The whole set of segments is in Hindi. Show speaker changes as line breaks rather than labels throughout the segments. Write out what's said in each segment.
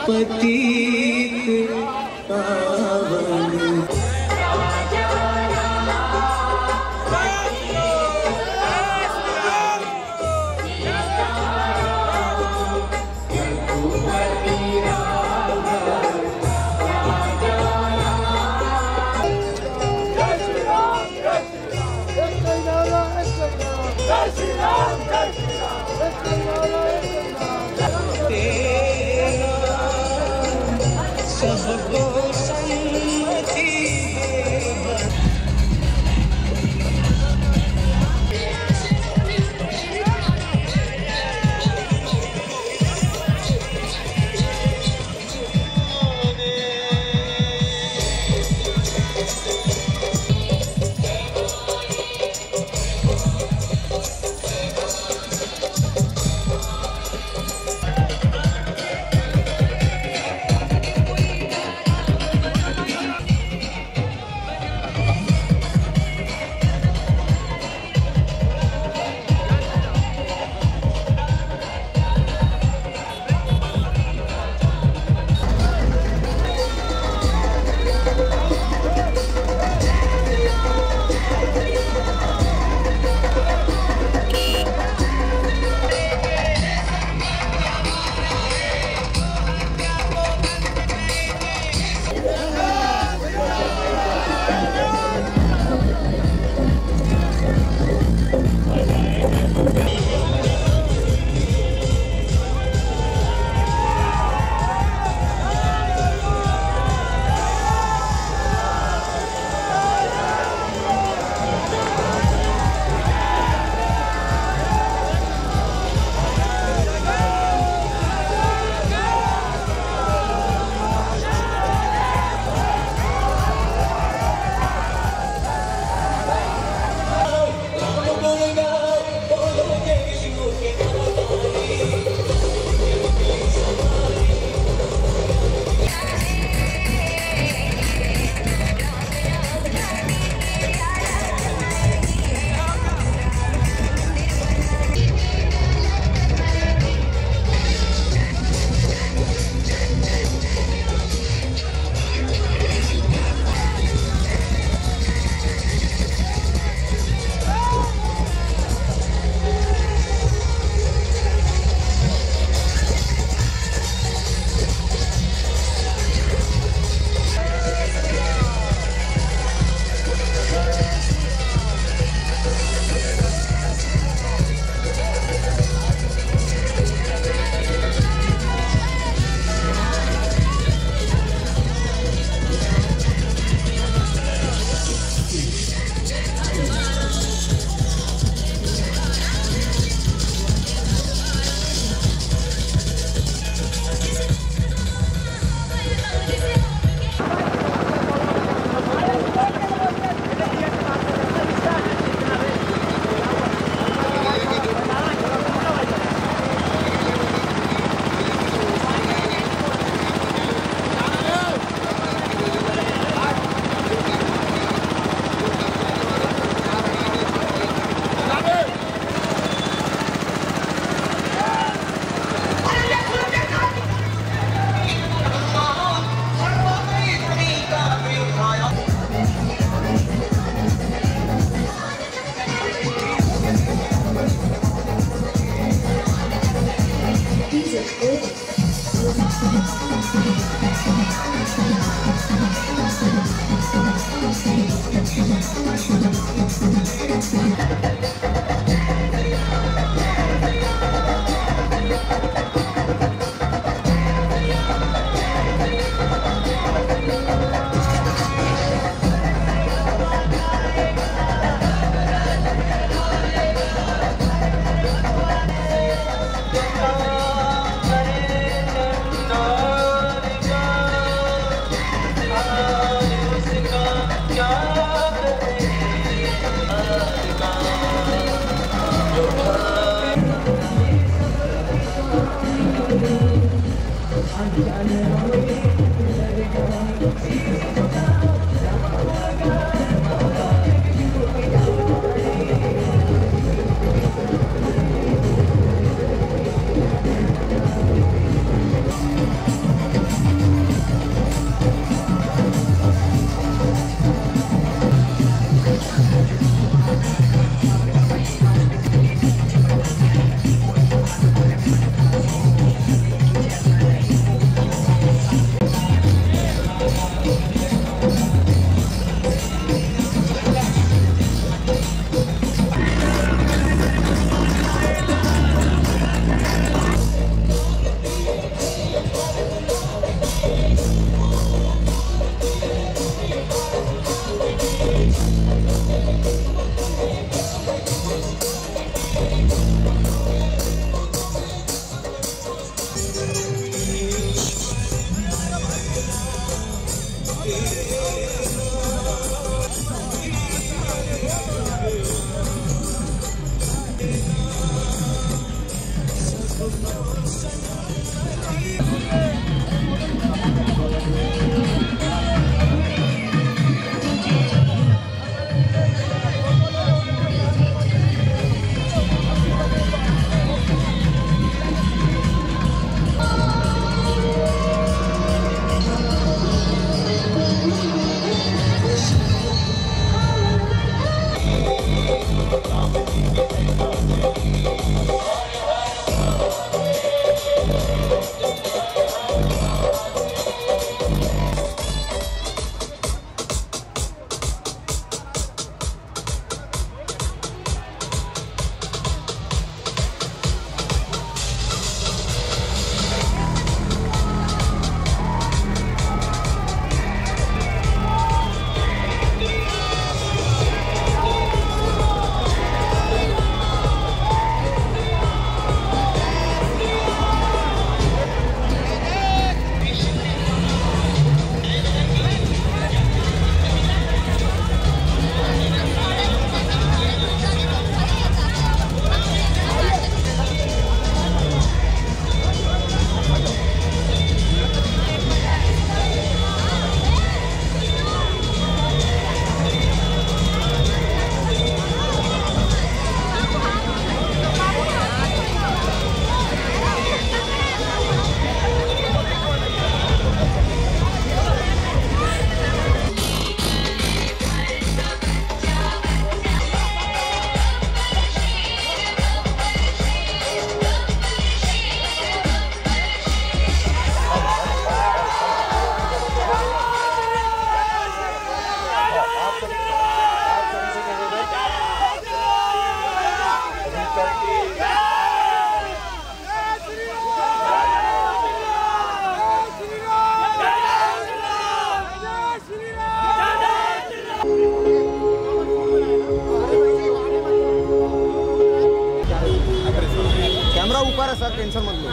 पतित पावन सबको सन्मति
ऊपर है सर, टेंशन मत लो।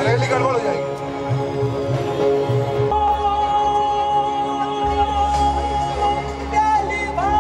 रैली गड़बड़ हो जाएगी।
पहली बार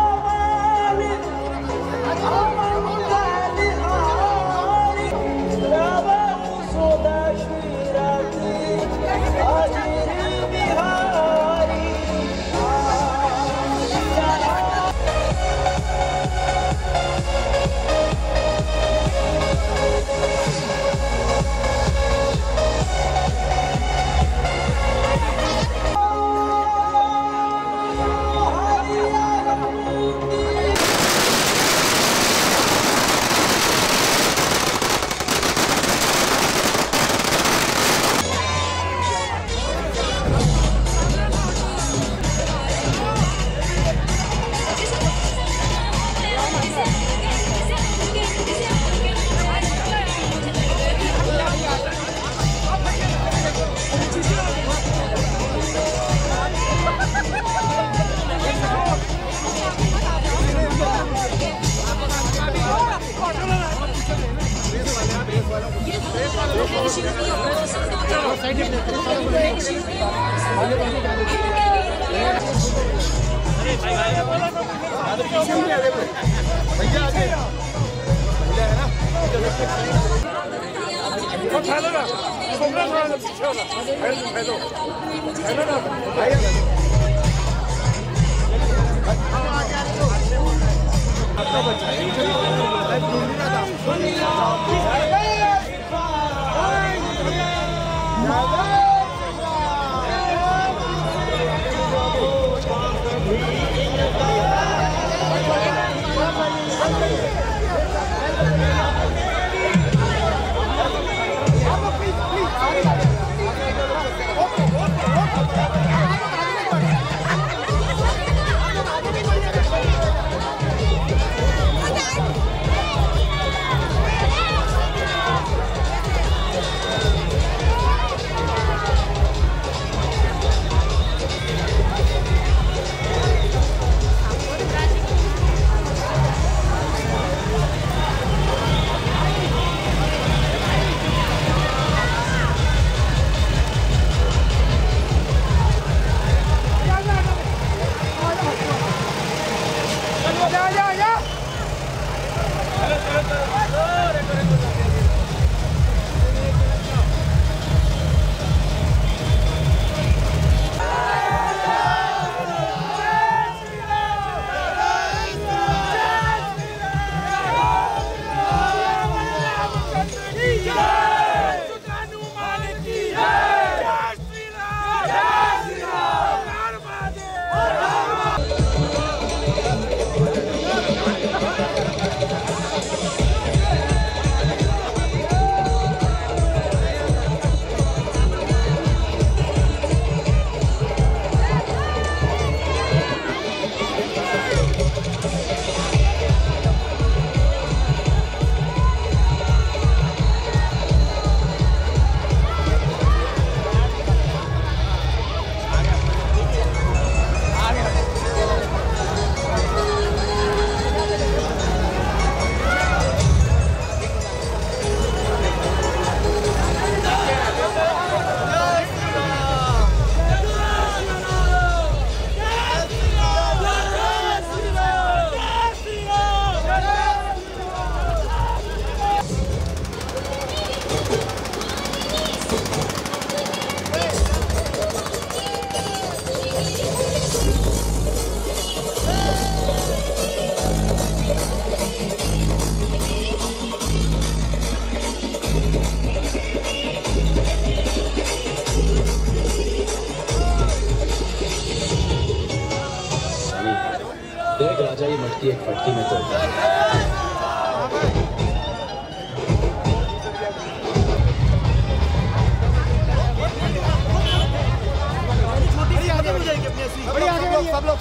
देख राजा ये मटकी एक फटकी में तोड़ता है।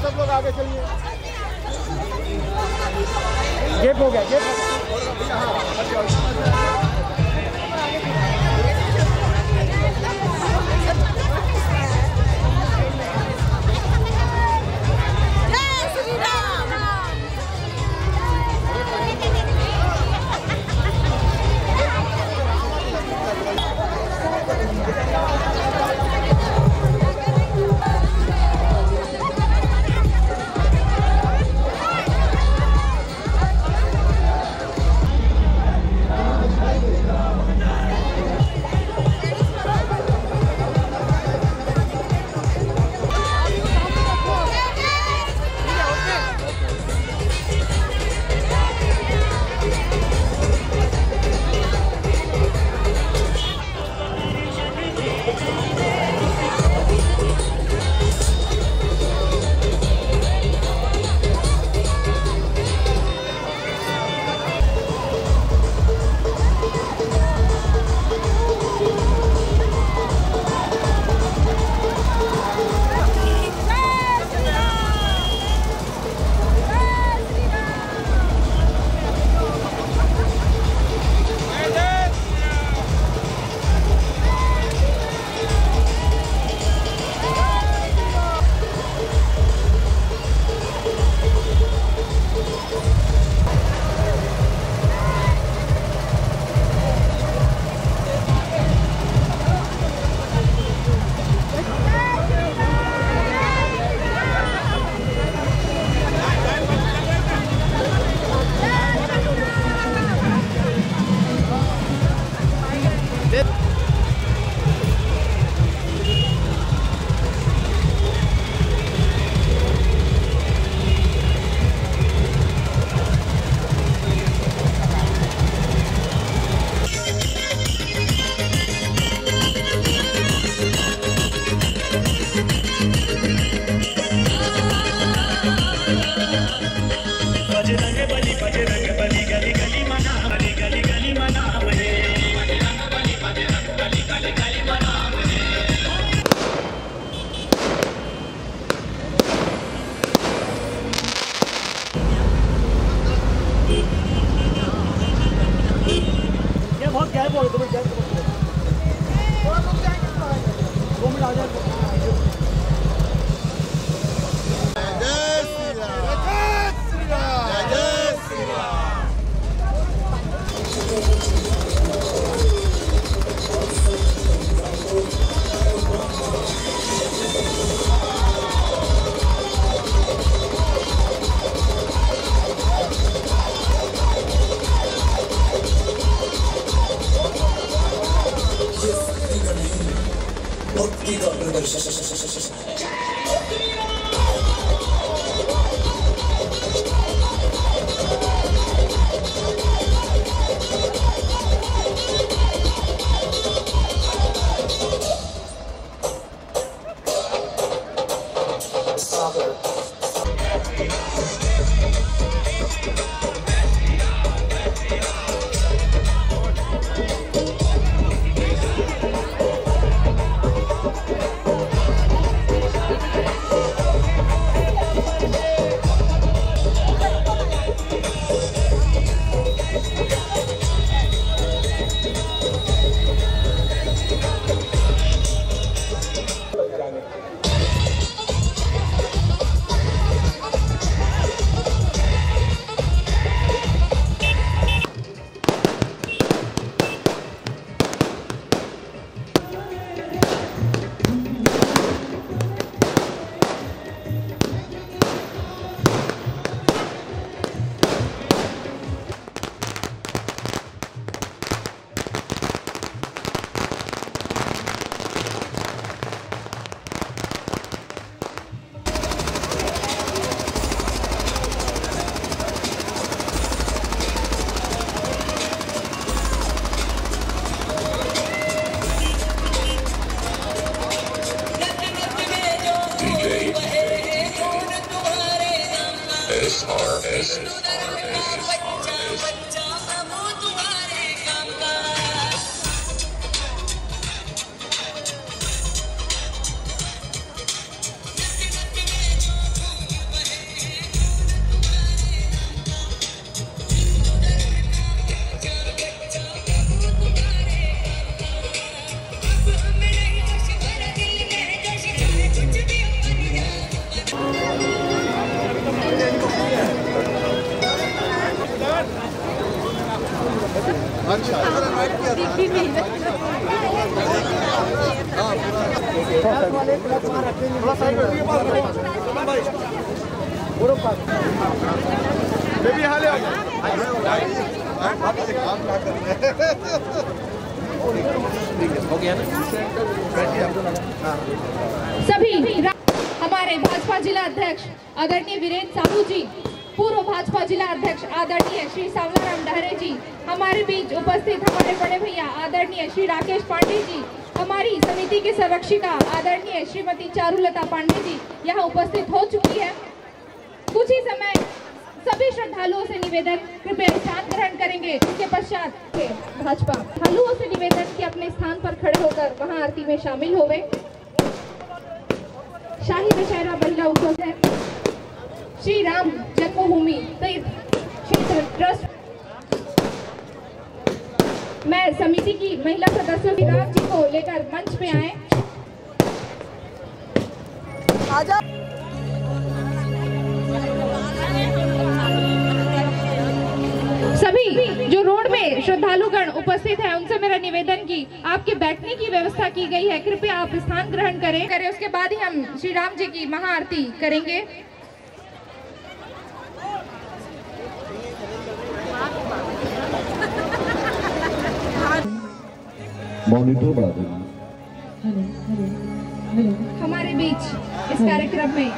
सब लोग आगे चलिए। गेप हो गया, गेप हो गया। बहुत गैप हो गया, 2 मिनट आ जाए।
भक्ति का प्रदर्शन
सभी हमारे भाजपा जिला अध्यक्ष आदरणीय वीरेंद्र साहू जी, पूर्व भाजपा जिला अध्यक्ष आदरणीय श्री सांवलाराम डहरे जी, हमारे बीच उपस्थित हमारे बड़े भैया आदरणीय श्री राकेश पांडे जी, हमारी समिति के संरक्षिका आदरणीय श्रीमती चारुलता पांडे जी यहाँ उपस्थित हो चुकी है। कुछ ही समय सभी श्रद्धालुओं से निवेदन, कृपया स्थान ग्रहण करेंगे। उसके पश्चात भाजपा श्रद्धालुओं से निवेदन कि अपने स्थान पर खड़े होकर महाआरती में शामिल होवे। शाही दशहरा महिला उत्सव है श्री राम जन्मभूमि तीर्थ क्षेत्र ट्रस्ट। मैं समिति की महिला सदस्यों की राम जी को लेकर मंच पे आए। सभी जो रोड में श्रद्धालुगण उपस्थित हैं उनसे मेरा निवेदन कि आपके बैठने की व्यवस्था की गई है, कृपया आप स्थान ग्रहण करें। उसके बाद ही हम श्री राम जी की महाआरती करेंगे।
मॉनिटर बढ़ा देना।
हमारे बीच इस कार्यक्रम में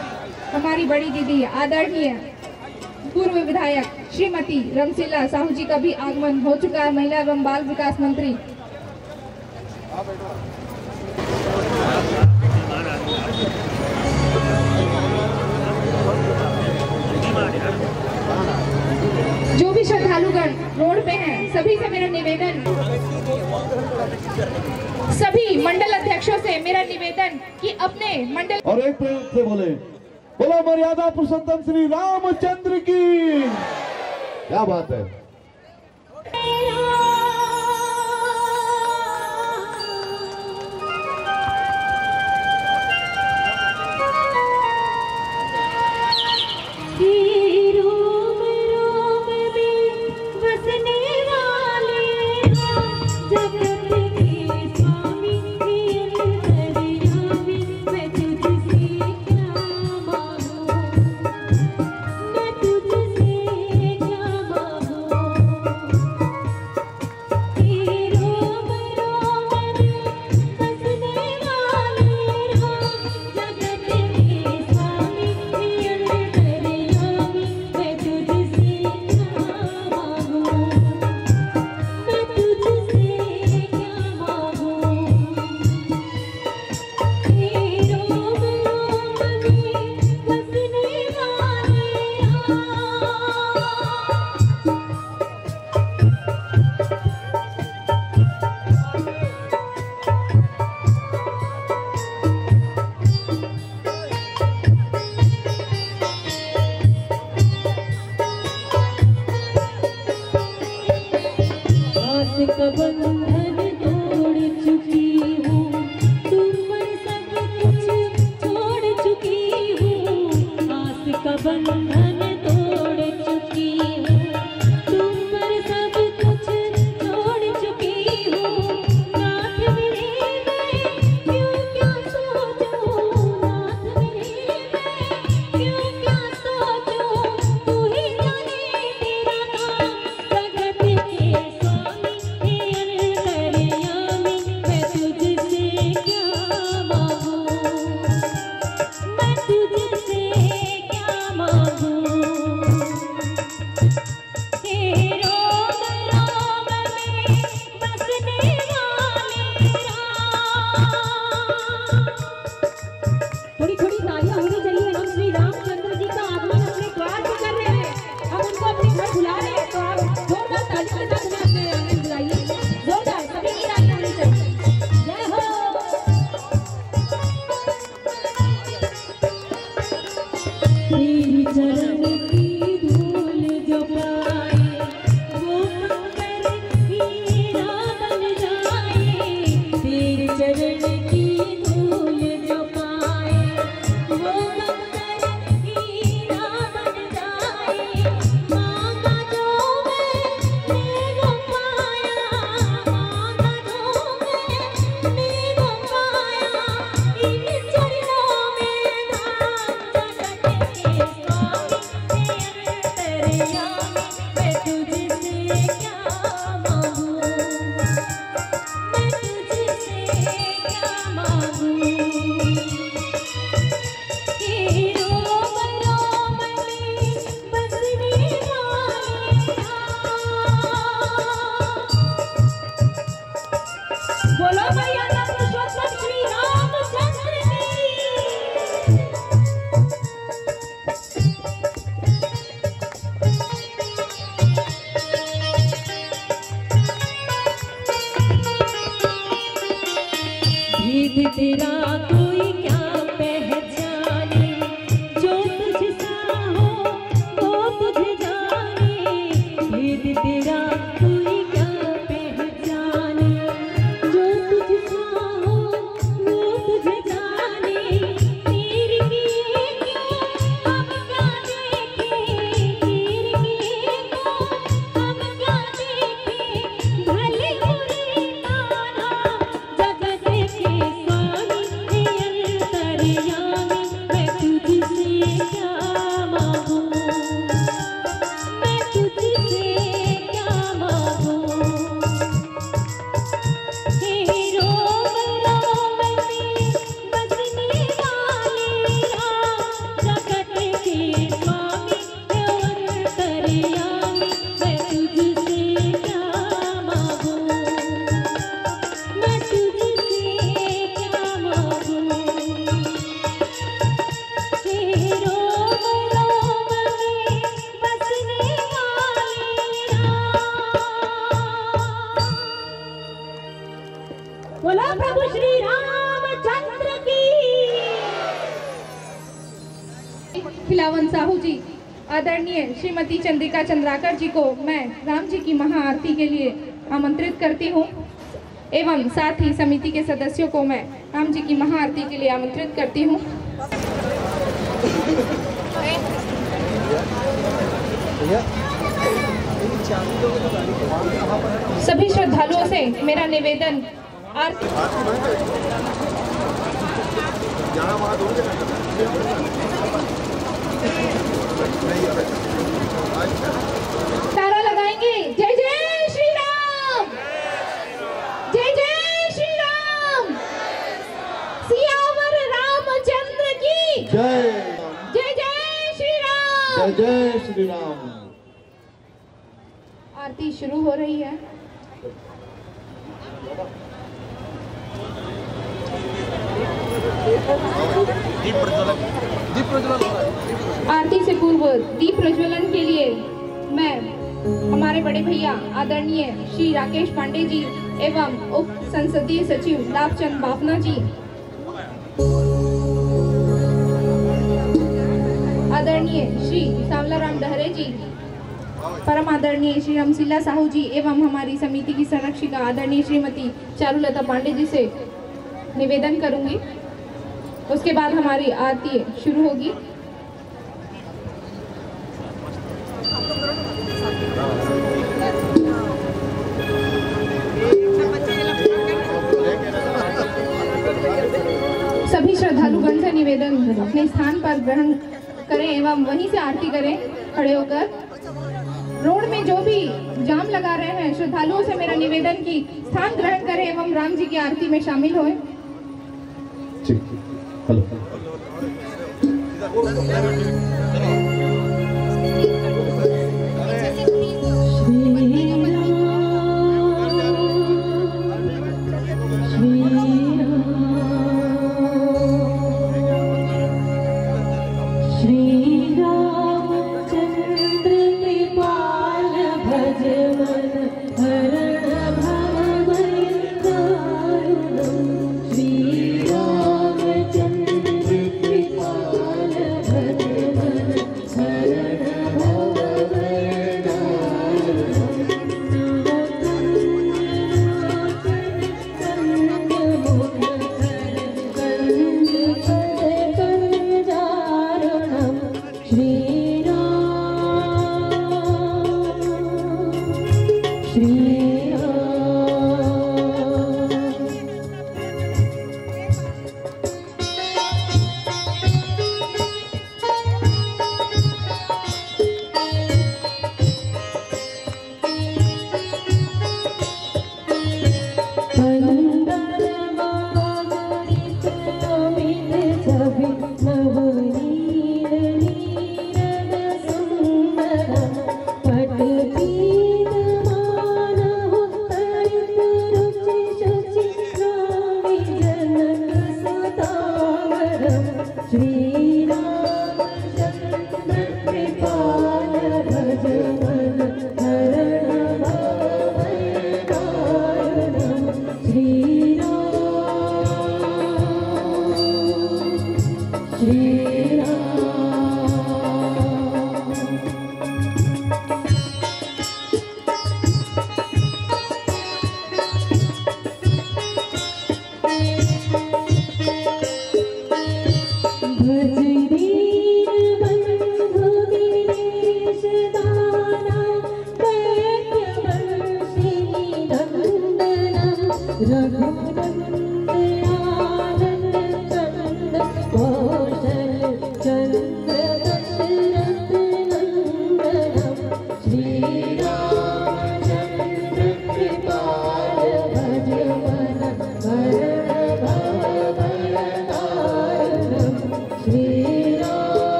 हमारी बड़ी दीदी आदरणीय पूर्व विधायक श्रीमती रमशीला साहू जी का भी आगमन हो चुका है, महिला एवं बाल विकास मंत्री। जो भी श्रद्धालुगण रोड पे हैं सभी से मेरा निवेदन, सभी मंडल अध्यक्षों से मेरा निवेदन कि अपने मंडल
और एक प्रेम से बोले, बोलो मर्यादा पुरुषोत्तम श्री रामचंद्र की। क्या बात है।
भले बुरे माना जगत के स्वामी
सियावन साहू जी, आदरणीय श्रीमती चंद्रिका चंद्राकर जी को मैं राम जी की महाआरती के लिए आमंत्रित करती हूँ एवं साथ ही समिति के सदस्यों को मैं राम जी की महाआरती के लिए आमंत्रित करती हूँ। सभी श्रद्धालुओं से मेरा निवेदन, आरती तारा लगाएंगे। जय जय श्री राम, जय जय श्री राम, सियावर रामचंद्र की
जय,
जय जय श्री राम,
जय जय श्री राम।
आरती शुरू हो रही है। आरती से पूर्व दीप प्रज्वलन के लिए मैं हमारे बड़े भैया आदरणीय श्री राकेश पांडे जी एवं उप संसदीय सचिव लाभचंद बाफना जी, आदरणीय श्री सांवलाराम डहरे जी, परम आदरणीय श्री रामसिला साहू जी एवं हमारी समिति की संरक्षिका आदरणीय श्रीमती चारुलता पांडे जी से निवेदन करूंगी। उसके बाद हमारी आरती शुरू होगी। सभी श्रद्धालुगण से निवेदन अपने स्थान पर ग्रहण करें एवं वहीं से आरती करें खड़े होकर। रोड में जो भी जाम लगा रहे हैं श्रद्धालुओं से मेरा निवेदन कि स्थान ग्रहण करें एवं राम जी की आरती में शामिल हों।
हेलो,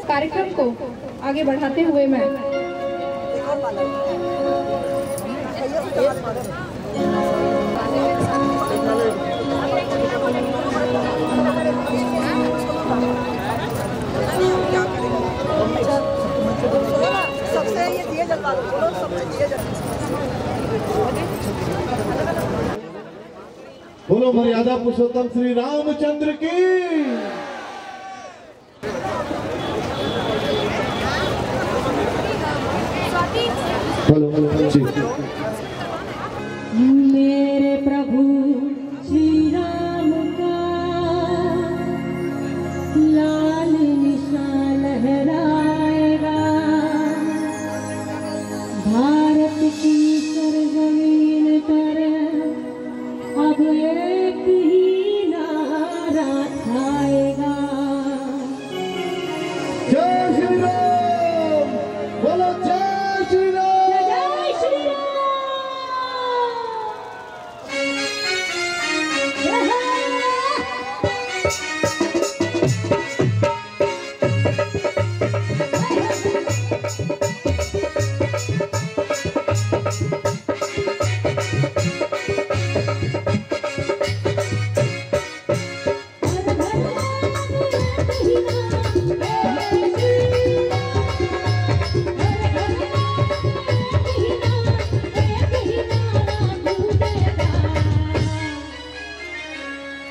कार्यक्रम को आगे बढ़ाते हुए मैं
सबसे ये दिए जलवा दो, बोलो सबसे दिए
बोलो मर्यादा पुरुषोत्तम श्री रामचंद्र की।
मेरे प्रभु श्री राम का लाल निशान लहराएगा, भारत की सरजमीन पर अब एक ही नारा छाएगा।
जय श्री राम, बोलो जय श्री राम।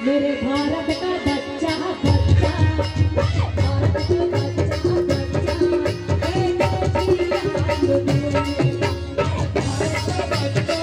मेरे भारत का बच्चा बच्चा, भारत का बच्चा बच्चा, भारत का बच्चा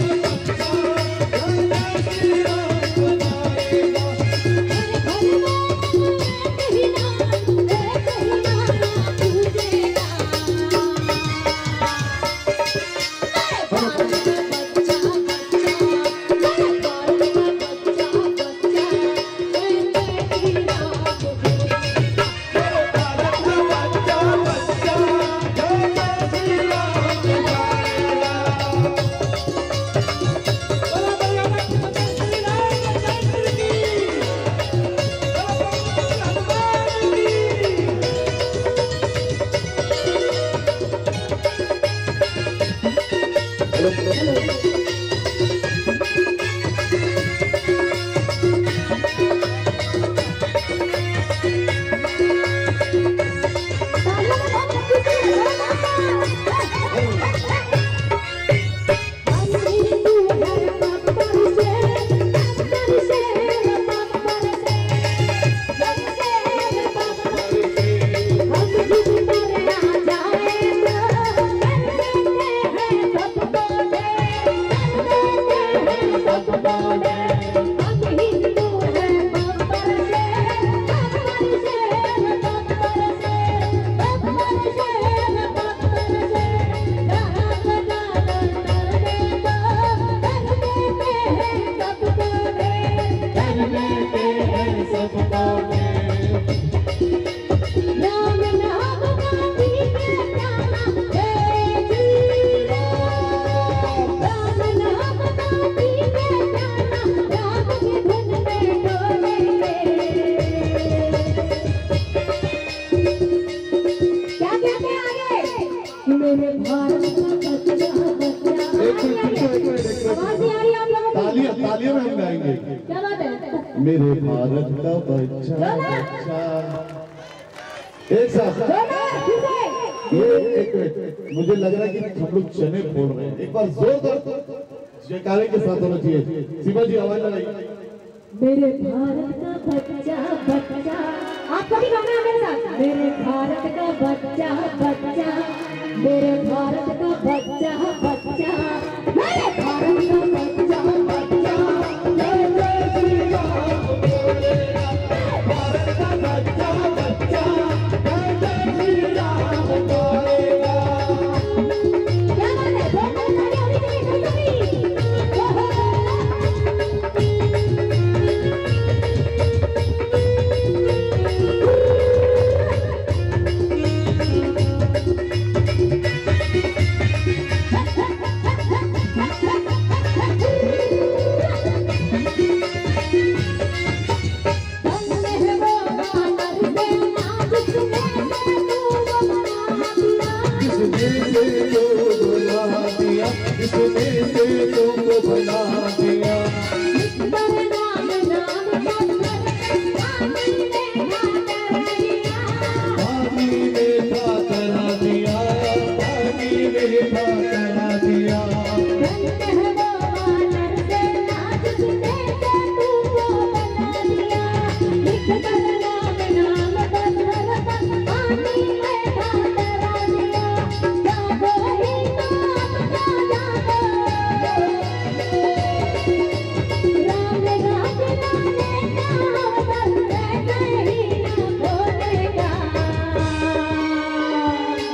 तालियों में हम गाएंगे।
क्या बात है?
मेरे भारत का बच्चा बच्चा। एक साथ ये एक मिनट, मुझे लग रहा है कि हम लोग चने फोड़ रहे हैं। एक बार जोरदार जयकारे के साथ होना चाहिए। सीमा जी आवाज लगाइए।
मेरे भारत का बच्चा बच्चा, आप कभी गाना है मेरे साथ। मेरे भारत का बच्चा बच्चा, मेरे भारत का बच्चा बच्चा, मेरे भारत का बच्चा बच्चा, जय जय श्री राम बोलेगा। भारत का बच्चा बच्चा, जय जय श्री राम बोलेगा। क्या बात है? बहुत तालियां होनी चाहिए सभी।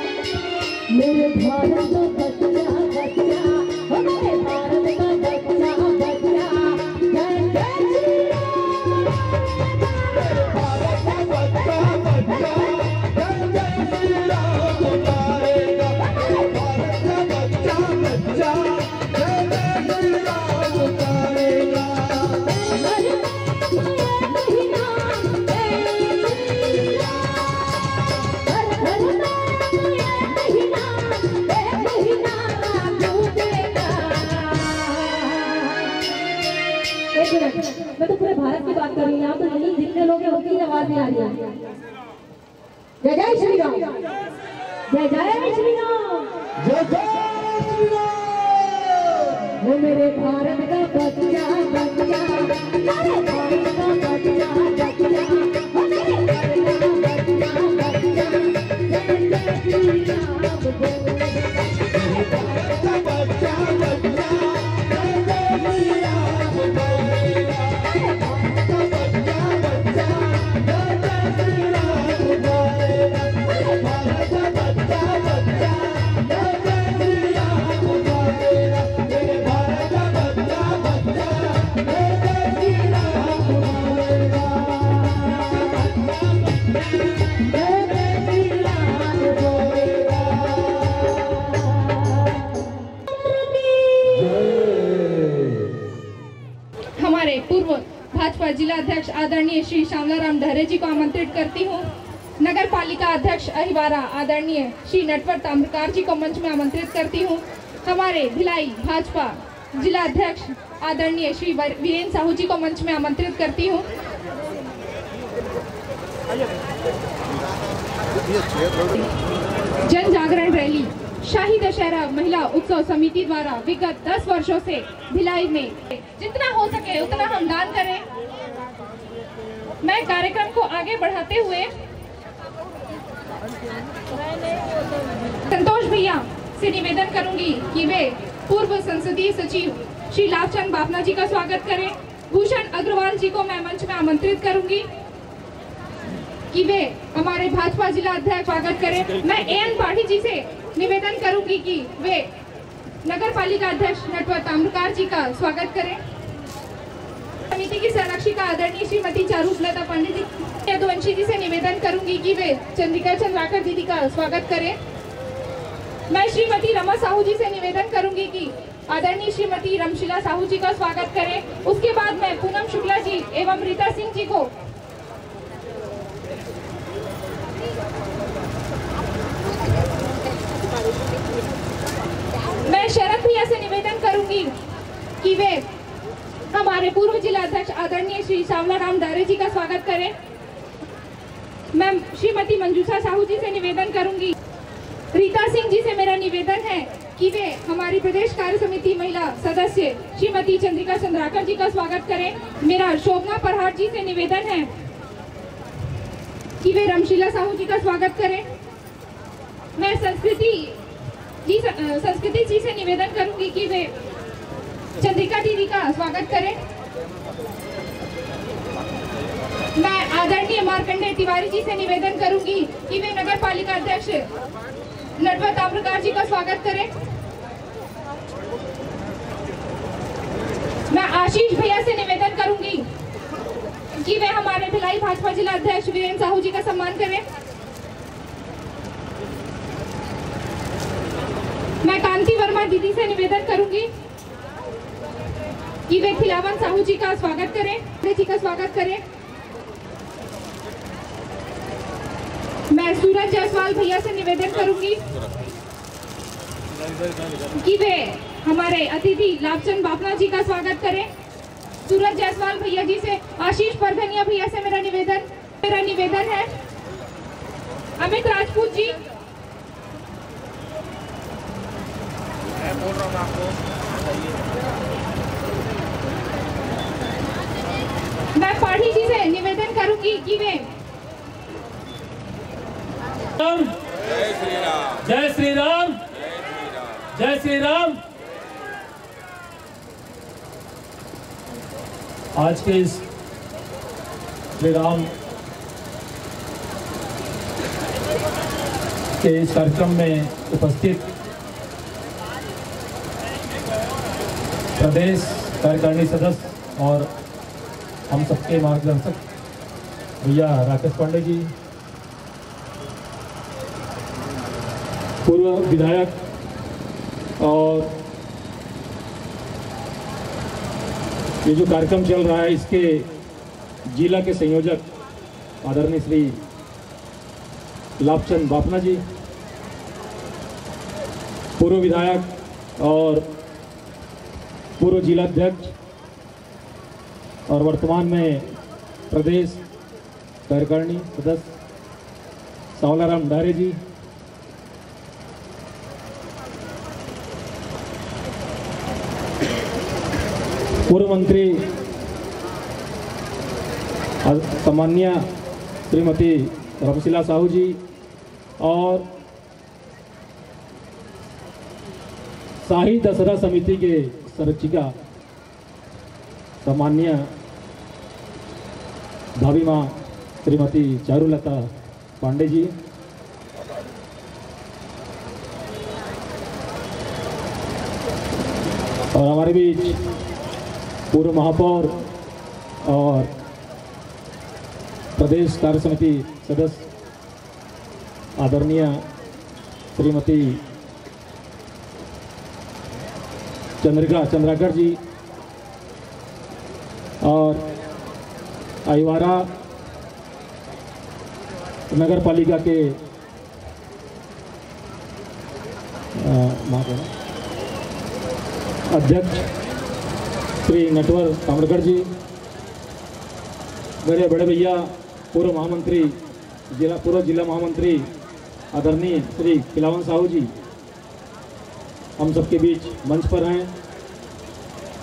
मेरे भारत का बच्चा बच्चा, मेरे भारत का बच्चा बच्चा, जय जय श्री राम। मेरे भारत का बच्चा बच्चा, जय जय श्री राम बोलेगा। मेरे भारत का बच्चा बच्चा, जय जय श्री राम बोलेगा। मैं तो पूरे भारत की बात कर रही हूँ, आप तो यही जितने लोग हैं उनकी आवाज नहीं आ रही है। जय जय श्री राम, जय जय श्री राम,
जय जय श्री राम।
वो मेरे भारत का बच्चा बच्चा, मेरे भारत का बच्चा बच्चा, वो मेरे भारत का बच्चा बच्चा, जय जय श्री राम बोलेगा। मेरे भारत का बच्चा बच्चा, जय जय श्री राम बोलेगा। मेरे भारत का बच्चा बच्चा, जय जय श्री राम बोलेगा। मेरे भारत का बच्चा बच्चा, जय जय श्री राम बोलेगा। मेरे भारत का बच्चा बच्चा, जय जय श्री राम बोलेगा। जय जय श्री राम बोलेगा।
हमारे पूर्व भाजपा जिला अध्यक्ष आदरणीय श्री श्यामलाराम डहरे जी को आमंत्रित करती हूँ। नगर पालिका अध्यक्ष अहिवारा आदरणीय श्री नटवर ताम्रकार जी को मंच में आमंत्रित करती हूँ। हमारे भिलाई भाजपा जिला अध्यक्ष आदरणीय श्री वीरेंद्र साहू जी को मंच में आमंत्रित करती हूँ। जन जागरण रैली शाही दशहरा महिला उत्सव समिति द्वारा विगत 10 वर्षों से भिलाई में जितना हो सके उतना हम दान करें। मैं कार्यक्रम को आगे बढ़ाते हुए संतोष भैया से निवेदन करूंगी कि वे पूर्व संसदीय सचिव श्री लाभचंद बाफना जी का स्वागत करें। भूषण अग्रवाल जी को मैं मंच में आमंत्रित करूंगी कि वे हमारे भाजपा जिला अध्यक्ष स्वागत करें। मैं एएन पाठी जी से निवेदन करूंगी कि वे नगर पालिका अध्यक्ष नटवर ताम्रकार जी का स्वागत करें। समिति की संरक्षिका आदरणीय श्रीमती चारूलता पंडित जी यदुवंशी जी से निवेदन करूंगी कि वे चंद्रिका चंद्राकर दीदी का स्वागत करें। मैं श्रीमती रमा साहू जी से निवेदन करूंगी कि आदरणीय श्रीमती रमशिला साहू जी का स्वागत करें। उसके बाद मैं पूनम शुक्ला जी एवं रीता सिंह जी को मैं शरद भैया से निवेदन करूंगी कि वे हमारे पूर्व जिला अध्यक्ष आदरणीय श्री सांवला राम डहरे जी का स्वागत करें। मैं श्रीमती मंजूषा साहू जी से निवेदन करूंगी। रीता सिंह जी से मेरा निवेदन है कि वे हमारी प्रदेश कार्य समिति महिला सदस्य श्रीमती चंद्रिका चंद्राकर जी का स्वागत करें। मेरा शोभना प्रहार जी से निवेदन है कि वे रमशीला साहू जी का स्वागत करें। मैं संस्कृति जी से निवेदन करूंगी कि वे चंद्रिका दीदी का स्वागत करें। मैं आदरणीय मार्कंडेय तिवारी जी से निवेदन करूंगी कि वे नगर पालिका अध्यक्ष नटवर ताम्रकार जी का स्वागत करें। मैं आशीष भैया से निवेदन करूंगी कि वे हमारे भिलाई भाजपा जिला अध्यक्ष वीरेंद्र साहू जी का सम्मान करें। मैं कांति वर्मा दीदी से निवेदन करूंगी कि वे खिलावन साहू जी का स्वागत करें। मैं सूरज जायसवाल भैया से निवेदन करूंगी कि वे हमारे अतिथि लाभचंद बापना जी का स्वागत करें। सूरज जायसवाल भैया जी से आशीष परधनिया भैया से मेरा निवेदन है। अमित राजपूत जी, मैं पाठी जी से निवेदन करूंगी कि वे
जय श्री राम, जय श्री राम। आज के इस श्री राम के इस कार्यक्रम में उपस्थित प्रदेश कार्यकारिणी सदस्य और हम सबके मार्गदर्शक भैया राकेश पांडे जी, पूर्व विधायक, और ये जो कार्यक्रम चल रहा है इसके जिला के संयोजक आदरणीय श्री लाभचंद बापना जी, पूर्व विधायक और पूर्व जिला अध्यक्ष और वर्तमान में प्रदेश कार्यकारिणी सदस्य सांवला राम डहरे जी, पूर्व मंत्री सम्माननीय श्रीमती रमशीला साहू जी और शाही दशहरा समिति के संरक्षिका सम्माननीय भाभी माँ श्रीमती चारुलता पांडे जी, और हमारे बीच पूर्व महापौर और प्रदेश कार्य समिति सदस्य आदरणीय श्रीमती चंद्रिका चंद्राकर जी, और आईवारा नगर पालिका के अध्यक्ष श्री नटवर ताम्रकर जी, मेरे बड़े भैया पूर्व जिला महामंत्री आदरणीय श्री खिलावन साहू जी हम सबके बीच मंच पर हैं,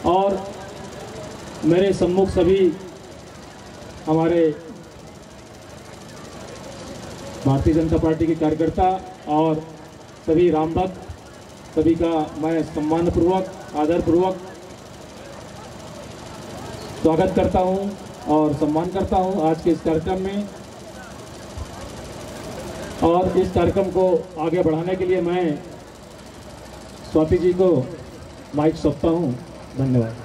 और मेरे सम्मुख सभी हमारे भारतीय जनता पार्टी के कार्यकर्ता और सभी राम भक्त, सभी का मैं सम्मानपूर्वक आदरपूर्वक स्वागत करता हूं और सम्मान करता हूं आज के इस कार्यक्रम में। और इस कार्यक्रम को आगे बढ़ाने के लिए मैं स्वाति जी को माइक सौंपता हूं। धन्यवाद।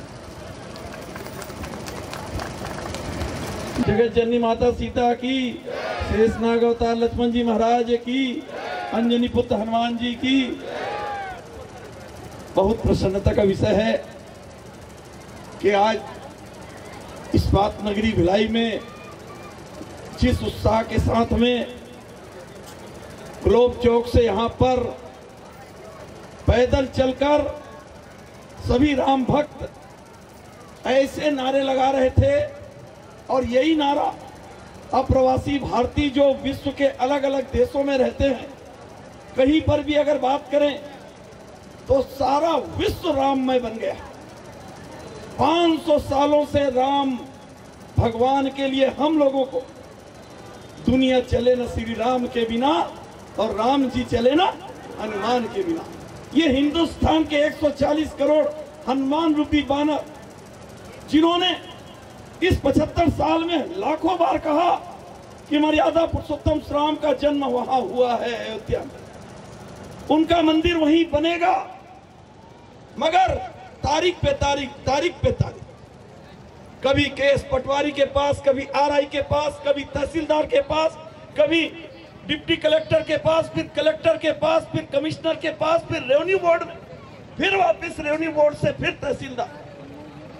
जगत जननी माता सीता की, शेषनाग अवतार लक्ष्मण जी महाराज की, अंजनी पुत्र हनुमान जी की। बहुत प्रसन्नता का विषय है कि आज इस्पात नगरी भिलाई में जिस उत्साह के साथ में ग्लोब चौक से यहाँ पर पैदल चलकर सभी राम भक्त ऐसे नारे लगा रहे थे। और यही नारा अप्रवासी भारतीय जो विश्व के अलग अलग देशों में रहते हैं, कहीं पर भी अगर बात करें तो सारा विश्व राममय बन गया। 500 सालों से राम भगवान के लिए हम लोगों को दुनिया चले न श्री राम के बिना और राम जी चले ना हनुमान के बिना। ये हिंदुस्तान के 140 करोड़ हनुमान रूपी बानर, जिन्होंने इस 75 साल में लाखों बार कहा कि मर्यादा पुरुषोत्तम श्री राम का जन्म वहां हुआ है अयोध्या में, उनका मंदिर वहीं बनेगा। मगर तारीख पे तारीख, कभी केस पटवारी के पास, कभी आरआई के पास, कभी तहसीलदार के पास, कभी डिप्टी कलेक्टर के पास, फिर कलेक्टर के पास, फिर कमिश्नर के पास, फिर रेवेन्यू बोर्ड में, फिर वापस रेवेन्यू बोर्ड से फिर तहसीलदार,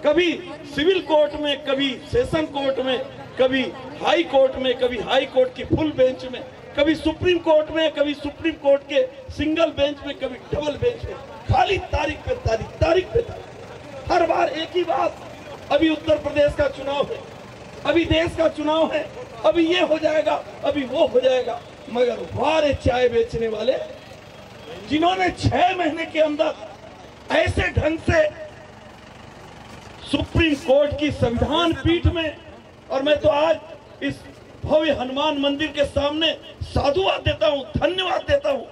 कभी सिविल कोर्ट में, कभी सेशन कोर्ट में, कभी हाई कोर्ट में, कभी हाई कोर्ट की फुल बेंच में, कभी सुप्रीम कोर्ट में, कभी सुप्रीम कोर्ट के सिंगल बेंच में, कभी डबल बेंच में। खाली तारीख पे तारीख। हर बार एक ही बात, अभी उत्तर प्रदेश का चुनाव है, अभी देश का चुनाव है, अभी ये हो जाएगा, अभी वो हो जाएगा। मगर वारे चाय बेचने वाले, जिन्होंने 6 महीने के अंदर ऐसे ढंग से सुप्रीम कोर्ट की संविधान पीठ में, और मैं तो आज इस भव्य हनुमान मंदिर के सामने साधुवाद देता हूं, धन्यवाद देता हूं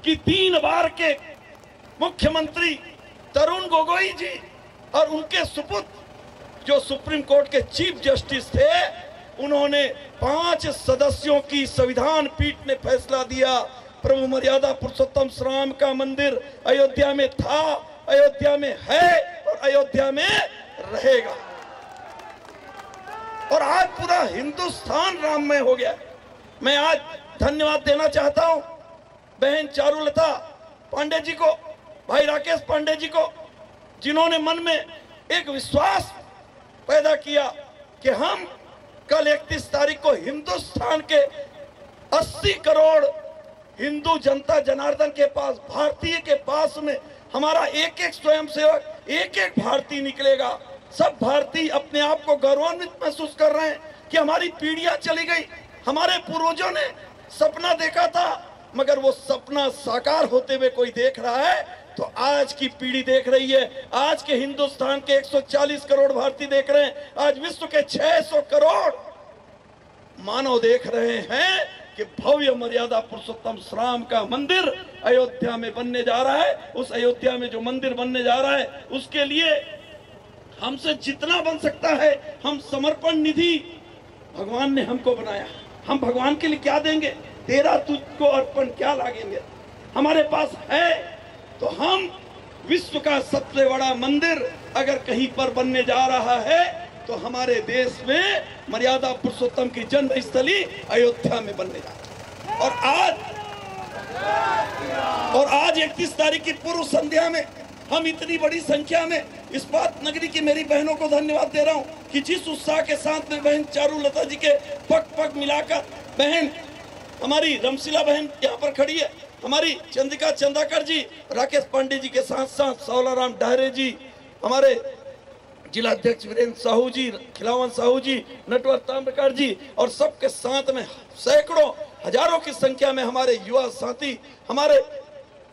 कि 3 बार के मुख्यमंत्री तरुण गोगोई जी और उनके सुपुत्र जो सुप्रीम कोर्ट के चीफ जस्टिस थे, उन्होंने 5 सदस्यों की संविधान पीठ ने फैसला दिया, प्रभु मर्यादा पुरुषोत्तम श्री राम का मंदिर अयोध्या में था, अयोध्या में है और अयोध्या में रहेगा। और आज पूरा हिंदुस्तान राममय हो गया। मैं आज धन्यवाद देना चाहता हूं बहन चारुलता पांडे जी को, भाई राकेश पांडे जी को, जिन्होंने मन में एक विश्वास पैदा किया कि हम कल 31 तारीख को हिंदुस्तान के 80 करोड़ हिंदू जनता जनार्दन के पास, भारतीय के पास में हमारा एक एक स्वयंसेवक, एक एक भारतीय निकलेगा। सब भारतीय अपने आप को गौरवान्वित महसूस कर रहे हैं कि हमारी पीढ़ियां चली गई, हमारे पूर्वजों ने सपना देखा था, मगर वो सपना साकार होते हुए कोई देख रहा है, तो आज की पीढ़ी देख रही है। आज के हिंदुस्तान के 140 करोड़ भारतीय देख रहे हैं, आज विश्व के 600 करोड़ मानव देख रहे हैं कि भव्य मर्यादा पुरुषोत्तम श्री राम का मंदिर अयोध्या में बनने जा रहा है। उस अयोध्या में जो मंदिर बनने जा रहा है, उसके लिए हमसे जितना बन सकता है हम समर्पण निधि, भगवान ने हमको बनाया, हम भगवान के लिए क्या देंगे, तेरा तुझको अर्पण क्या लागेंगे, हमारे पास है। तो हम विश्व का सबसे बड़ा मंदिर अगर कहीं पर बनने जा रहा है तो हमारे देश में मर्यादा पुरुषोत्तम की जन्म स्थली अयोध्या में बनने जा रहा है। और आज 31 तारीख की पूर्व संध्या में हम इतनी बड़ी संख्या में इस्पात नगरी की मेरी बहनों को धन्यवाद दे रहा हूं कि जिस उत्साह के साथ में बहन चारुलता जी के पग पग मिलाकर, बहन हमारी रमशिला बहन यहाँ पर खड़ी है, हमारी चंद्रिका चंदाकर जी, राकेश पांडे जी के साथ साथ सौलाराम डहरे जी, हमारे जिला अध्यक्ष वीरेंद्र साहू जी, खिलावन साहू जी, नटवर ताम्रकर जी, और सबके साथ में सैकड़ों हजारों की संख्या में हमारे युवा साथी, हमारे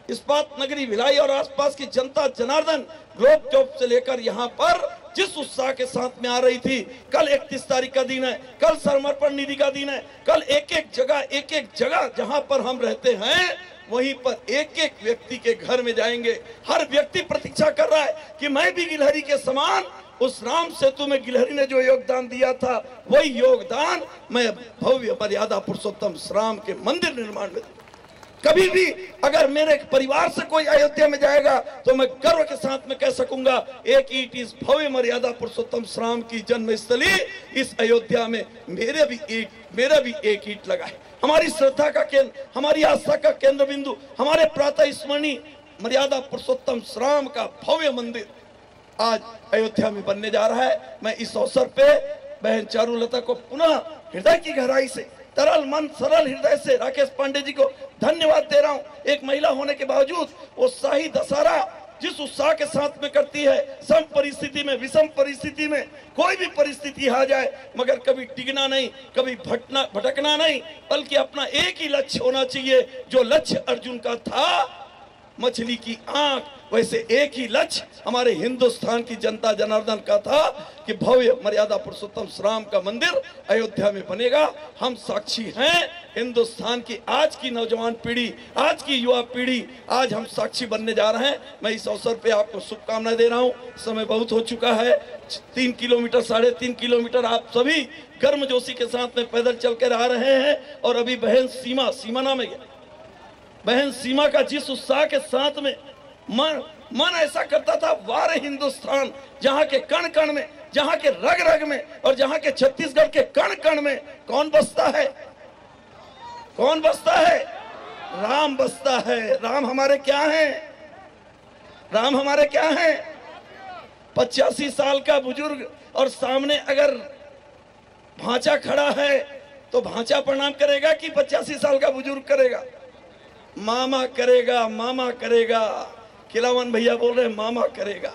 इस्पात नगरी भिलाई और आसपास की जनता जनार्दन ग्लोब चौक से लेकर यहाँ पर जिस उत्साह के साथ में आ रही थी। कल 31 तारीख का दिन है, कल समर्पण निधि का दिन है, कल एक एक जगह जहाँ पर हम रहते हैं वहीं पर एक एक व्यक्ति के घर में जाएंगे। हर व्यक्ति प्रतीक्षा कर रहा है कि मैं भी गिलहरी के समान उस राम सेतु में गिलहरी ने जो योगदान दिया था, वही योगदान मैं भव्य मर्यादा पुरुषोत्तम श्री राम के मंदिर निर्माण में। कभी भी अगर मेरे परिवार से कोई अयोध्या में जाएगा तो मैं गर्व के साथ में कह सकूंगा, एक ईंट इस भव्य मर्यादा पुरुषोत्तम श्री राम की जन्मस्थली इस अयोध्या में मेरा भी एक ईंट लगा है। हमारी श्रद्धा का केंद्र, हमारी आस्था का केंद्र बिंदु, हमारे प्रातः स्मरणीय मर्यादा पुरुषोत्तम श्री राम का भव्य मंदिर आज अयोध्या में बनने जा रहा है। मैं इस अवसर पे बहन चारुलता को पुनः हृदय की गहराई से, तरल मन सरल हृदय से राकेश पांडे जी को धन्यवाद दे रहा हूं। एक महिला होने के बावजूद वो शाही दशहरा जिस उत्साह के साथ में करती है, सम परिस्थिति में, विषम परिस्थिति में, कोई भी परिस्थिति आ जाए मगर कभी टिकना नहीं, कभी भटकना नहीं, बल्कि अपना एक ही लक्ष्य होना चाहिए। जो लक्ष्य अर्जुन का था मछली की आंख, वैसे एक ही लक्ष्य हमारे हिंदुस्तान की जनता जनार्दन का था कि भव्य मर्यादा पुरुषोत्तम श्री राम का मंदिर अयोध्या में बनेगा। हम साक्षी हैं, हिंदुस्तान की आज की नौजवान पीढ़ी, आज की युवा पीढ़ी, आज हम साक्षी बनने जा रहे हैं। मैं इस अवसर पे आपको शुभकामनाएं दे रहा हूं। समय बहुत हो चुका है, 3 किलोमीटर 3.5 किलोमीटर आप सभी गर्मजोशी के साथ में पैदल चल कर आ रहे हैं। और अभी बहन सीमा नाम है, बहन सीमा का जिस उत्साह के साथ में मन ऐसा करता था, वारे हिंदुस्तान, जहां के कण कण में, जहां के रग रग में और जहां के छत्तीसगढ़ के कण कण में कौन बसता है? कौन बसता है? राम बसता है। राम हमारे क्या हैं? राम हमारे क्या हैं? 85 साल का बुजुर्ग और सामने अगर भांचा खड़ा है तो भांचा प्रणाम करेगा कि 85 साल का बुजुर्ग करेगा? मामा करेगा, मामा करेगा। खिलावन भैया बोल रहे हैं मामा करेगा।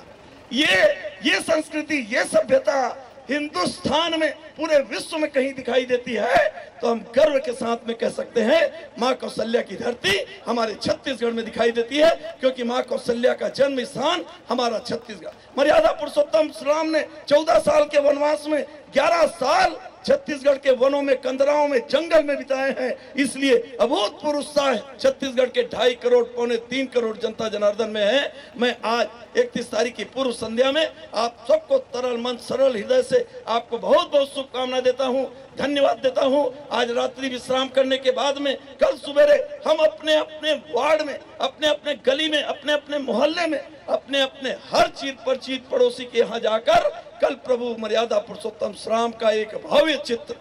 ये संस्कृति, ये सभ्यता हिंदुस्तान में, पूरे विश्व में कहीं दिखाई देती है तो हम गर्व के साथ में कह सकते हैं माँ कौशल्या की धरती हमारे छत्तीसगढ़ में दिखाई देती है, क्योंकि माँ कौशल्या का जन्म स्थान हमारा छत्तीसगढ़। मर्यादा पुरुषोत्तम श्री राम ने 14 साल के वनवास में 11 साल छत्तीसगढ़ के वनों में, कंदराओं में, जंगल में बिताए हैं। इसलिए अभूतपूर्व उत्साह छत्तीसगढ़ के 2.5 करोड़, 3 करोड़ जनता जनार्दन में है। मैं आज 31 तारीख की पूर्व संध्या में आप सबको तरल मन, सरल हृदय से आपको बहुत बहुत शुभकामना देता हूं, धन्यवाद देता हूं। आज रात्रि विश्राम करने के बाद में कल सुबेरे हम अपने अपने वार्ड में, अपने अपने गली में, अपने अपने मोहल्ले में, अपने अपने हर चीज परिचित पड़ोसी के यहाँ जाकर कल प्रभु मर्यादा पुरुषोत्तम श्री राम का एक भव्य चित्र,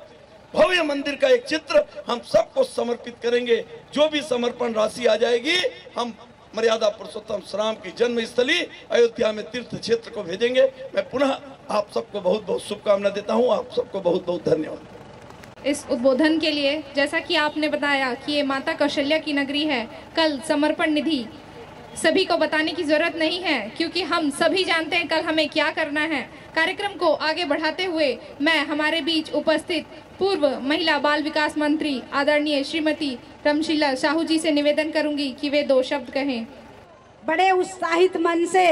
भव्य मंदिर का एक चित्र हम सबको समर्पित करेंगे। जो भी समर्पण राशि आ जाएगी हम मर्यादा पुरुषोत्तम श्री राम की जन्मस्थली अयोध्या में तीर्थ क्षेत्र को भेजेंगे। मैं पुनः आप सबको बहुत बहुत शुभकामना देता हूँ। आप सबको बहुत बहुत धन्यवाद।
इस उद्बोधन के लिए, जैसा कि आपने बताया कि ये माता कौशल्या की नगरी है, कल समर्पण निधि सभी को बताने की जरूरत नहीं है, क्योंकि हम सभी जानते हैं कल हमें क्या करना है। कार्यक्रम को आगे बढ़ाते हुए मैं हमारे बीच उपस्थित पूर्व महिला बाल विकास मंत्री आदरणीय श्रीमती रमशीला साहू जी से निवेदन करूंगी कि वे 2 शब्द कहें।
बड़े उत्साहित मन से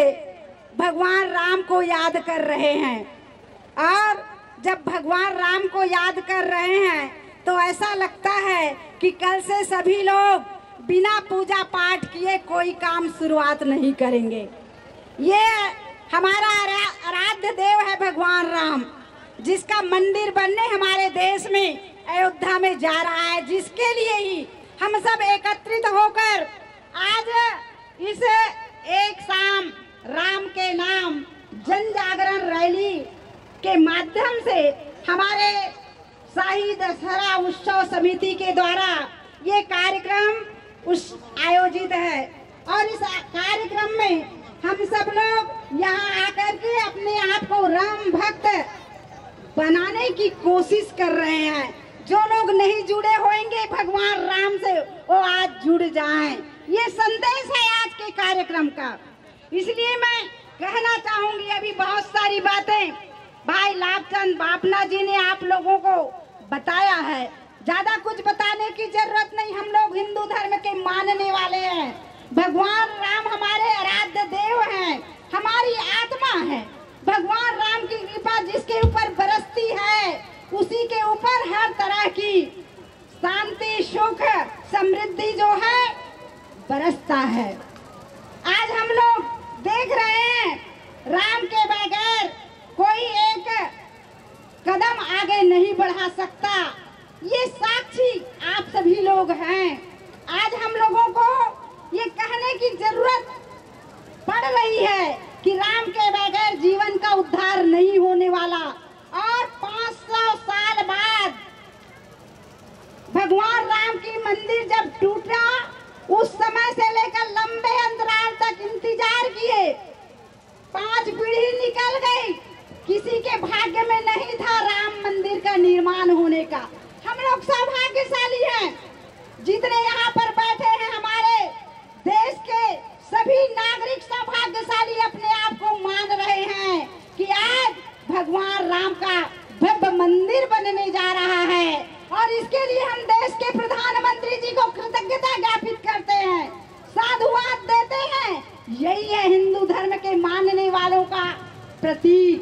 भगवान राम को याद कर रहे हैं, और जब भगवान राम को याद कर रहे हैं तो ऐसा लगता है कि कल से सभी लोग बिना पूजा पाठ किए कोई काम शुरुआत नहीं करेंगे। ये हमारा आराध्य देव है भगवान राम, जिसका मंदिर बनने हमारे देश में अयोध्या में जा रहा है, जिसके लिए ही हम सब एकत्रित होकर आज इस एक शाम राम के नाम जन जागरण रैली के माध्यम से हमारे शाही दशहरा उत्सव समिति के द्वारा ये कार्यक्रम आयोजित है। और इस कार्यक्रम में हम सब लोग यहाँ आकर के अपने आप को राम भक्त बनाने की कोशिश कर रहे हैं। जो लोग नहीं जुड़े होंगे भगवान राम से, वो आज जुड़ जाएं। ये संदेश है आज के कार्यक्रम का। इसलिए मैं कहना चाहूंगी, अभी बहुत सारी बातें भाई लाभचंद बापना जी ने आप लोगों को बताया है, ज्यादा कुछ बताने की जरूरत नहीं। हम लोग हिंदू धर्म के मानने वाले हैं। भगवान राम हमारे आराध्य देव हैं, हमारी आत्मा है। भगवान राम की कृपा जिसके ऊपर बरसती है, उसी के ऊपर हर तरह की शांति, सुख, समृद्धि जो है बरसता है। आज हम लोग देख रहे हैं राम के बगैर कोई एक कदम आगे नहीं बढ़ा सकता। ये साक्षी आप सभी लोग हैं। आज हम लोगों को ये कहने की जरूरत पड़ रही है कि राम के बगैर जीवन का उद्धार नहीं होने वाला। और 500 साल बाद भगवान राम की मंदिर जब टूटा, उस समय से लेकर लंबे अंतराल तक इंतजार किए, 5 पीढ़ी निकल गई, किसी के भाग्य में नहीं था राम मंदिर का निर्माण होने का। हम लोग सौभाग्यशाली हैं, जितने यहाँ पर बैठे हैं हमारे देश के सभी नागरिक सौभाग्यशाली का भव्य मंदिर बनने जा रहा है और इसके लिए हम देश के प्रधानमंत्री जी को कृतज्ञता ज्ञापित करते हैं, साधुवाद देते हैं। यही है हिंदू धर्म के मानने वालों का प्रतीक,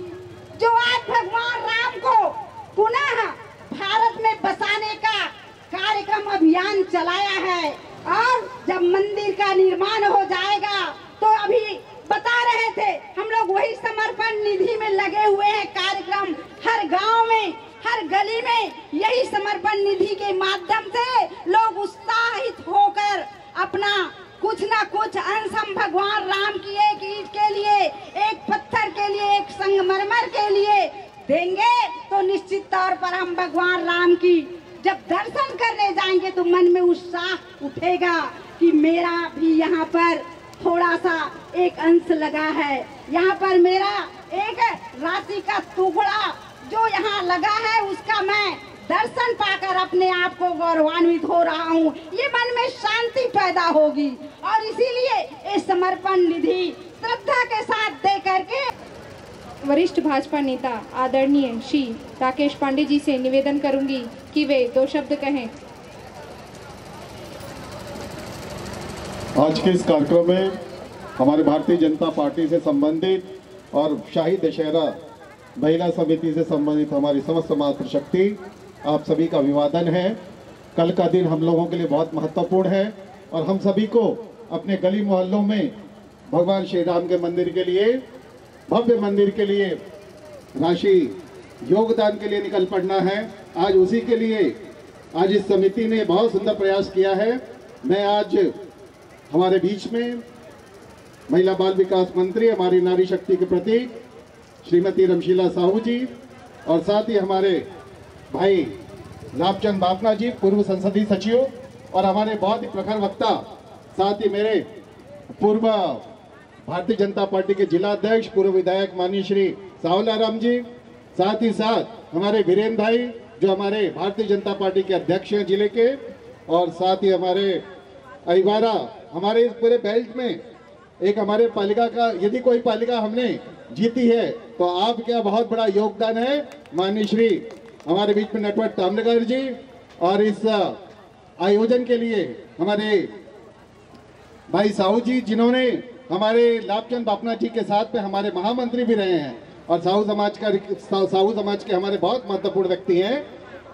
जो आज भगवान राम को पुनः भारत में बसाने का कार्यक्रम अभियान चलाया है। और जब मंदिर का निर्माण हो जाएगा तो अभी बता रहे थे हम लोग वही समर्पण निधि में लगे हुए हैं। कार्यक्रम हर गांव में, हर गली में यही समर्पण निधि के माध्यम से लोग उत्साहित होकर अपना कुछ ना कुछ अंश हम भगवान राम की एक ईंट के लिए, एक पत्थर के लिए, एक संगमरमर के लिए देंगे। तो निश्चित तौर पर हम भगवान राम की जब दर्शन करने जाएंगे तो मन में उत्साह उठेगा कि मेरा भी यहाँ पर थोड़ा सा एक अंश लगा है, यहाँ पर मेरा एक राशि का टुकड़ा जो यहाँ लगा है उसका मैं दर्शन पाकर अपने आप को गौरवान्वित हो रहा हूँ। ये मन में शांति पैदा होगी और इसीलिए ये समर्पण निधि श्रद्धा के साथ दे करके
वरिष्ठ भाजपा नेता आदरणीय श्री राकेश पांडे जी से निवेदन करूंगी कि वे 2 शब्द कहें।
आज के इस कार्यक्रम में हमारे भारतीय जनता पार्टी से संबंधित और शाही दशहरा महिला समिति से संबंधित हमारी समस्त मातृशक्ति आप सभी का अभिवादन है। कल का दिन हम लोगों के लिए बहुत महत्वपूर्ण है और हम सभी को अपने गली मोहल्लों में भगवान श्री राम के मंदिर के लिए, भव्य मंदिर के लिए राशि योगदान के लिए निकल पड़ना है। आज उसी के लिए आज इस समिति ने बहुत सुंदर प्रयास किया है। मैं आज हमारे बीच में महिला बाल विकास मंत्री, हमारी नारी शक्ति के प्रतीक श्रीमती रमशीला साहू जी और साथ ही हमारे भाई लाभचंद बाफना जी, पूर्व संसदीय सचिव, और हमारे बहुत ही प्रखर वक्ता, साथ ही मेरे पूर्व भारतीय जनता पार्टी के जिला अध्यक्ष, पूर्व विधायक माननीय श्री सावला राम जी, साथ ही साथ हमारे वीरेंद्र भाई जो हमारे भारतीय जनता पार्टी के अध्यक्ष हैं जिले के, और साथ ही हमारे अहिवारा, हमारे इस पूरे बेल्ट में एक हमारे पालिका का, यदि कोई पालिका हमने जीती है तो आपका बहुत बड़ा योगदान है माननीय श्री हमारे बीच में नटवर ताम्रकर जी, और इस आयोजन के लिए हमारे भाई साहू जी जिन्होंने हमारे लाभचंद बाफना जी के साथ में हमारे महामंत्री भी रहे हैं और साहू समाज के हमारे बहुत महत्वपूर्ण व्यक्ति हैं।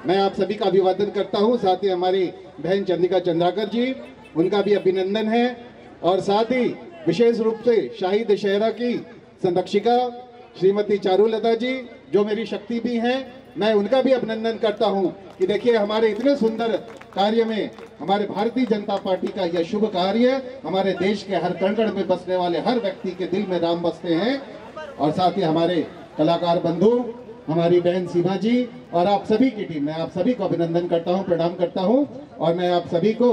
मैं आप सभी का अभिवादन करता हूं। साथ ही हमारी बहन चंद्रिका चंद्राकर जी, उनका भी अभिनंदन है, और साथ ही विशेष रूप से शाही दशहरा की संरक्षिका श्रीमती चारुलता जी जो मेरी शक्ति भी हैं, मैं उनका भी अभिनंदन करता हूं कि देखिए हमारे इतने सुंदर कार्य में हमारे भारतीय जनता पार्टी का यह शुभ कार्य हमारे देश के हर कण कण में बसने वाले हर व्यक्ति के दिल में राम बसते हैं। और साथ ही हमारे कलाकार बंधु, हमारी बहन सीमा जी और आप सभी की टीम, मैं आप सभी को अभिनंदन करता हूं, प्रणाम करता हूं, और मैं आप सभी को